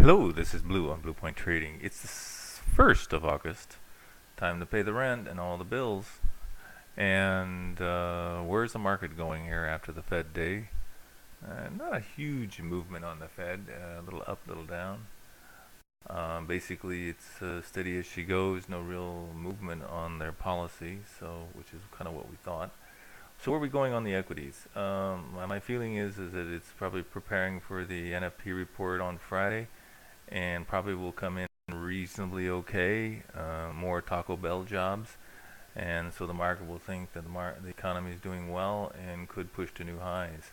Hello, this is Blue on Blue Point Trading. It's the 1st of August. Time to pay the rent and all the bills. And where's the market going here after the Fed day? Not a huge movement on the Fed. A little up, little down. Basically, it's steady as she goes. No real movement on their policy, which is kind of what we thought. So where are we going on the equities? My feeling is that it's probably preparing for the NFP report on Friday, and probably will come in reasonably okay. More Taco Bell jobs, and so the market will think that the economy is doing well and could push to new highs.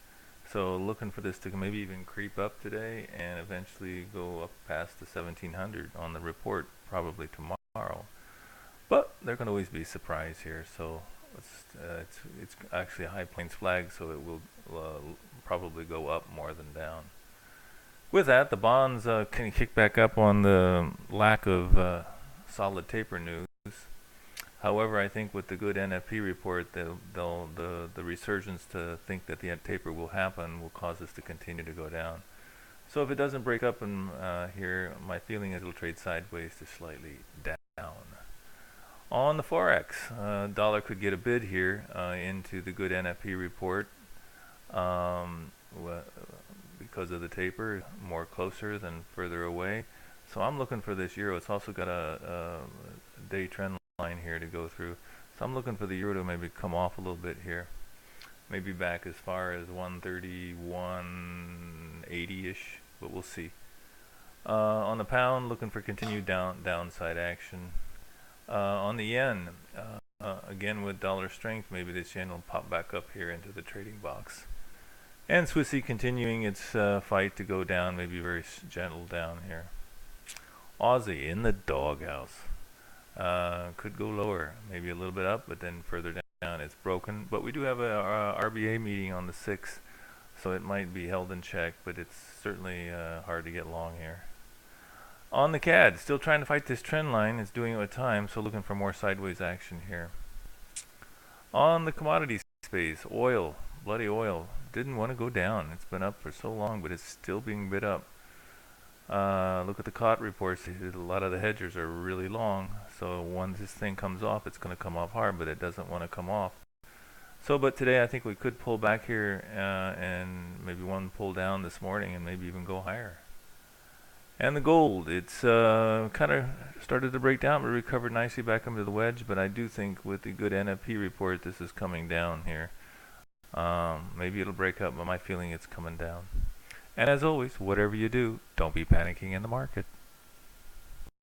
So looking for this to maybe even creep up today and eventually go up past the 1700 on the report probably tomorrow. But there can always be surprise here, so it's actually a high plains flag, so it will probably go up more than down. With that, the bonds can kick back up on the lack of solid taper news. However, I think with the good NFP report, the resurgence to think that the taper will happen will cause us to continue to go down. So if it doesn't break up in here, my feeling is it'll trade sideways to slightly down. On the Forex, dollar could get a bid here into the good NFP report. Because of the taper, more closer than further away. So I'm looking for this euro. It's also got a day trend line here to go through. So I'm looking for the euro to maybe come off a little bit here. Maybe back as far as 131.80-ish, but we'll see. On the pound, looking for continued downside action. On the yen, again with dollar strength, maybe this yen will pop back up here into the trading box. And Swissy continuing its fight to go down, maybe very gentle down here. Aussie in the doghouse. Could go lower, maybe a little bit up, but then further down it's broken. But we do have a RBA meeting on the 6th, so it might be held in check, but it's certainly hard to get long here. On the CAD, still trying to fight this trend line. It's doing it with time, so looking for more sideways action here. On the commodity space, oil, bloody oil, didn't want to go down. It's been up for so long, but it's still being bid up. Look at the COT reports. A lot of the hedgers are really long, so once this thing comes off, it's going to come off hard, but it doesn't want to come off. So, but today I think we could pull back here and maybe one pull down this morning and maybe even go higher. And the gold, it's kind of started to break down, but recovered nicely back into the wedge. But I do think with the good NFP report, this is coming down here. Maybe it'll break up, but my feeling it's coming down. And as always, whatever you do, don't be panicking in the market.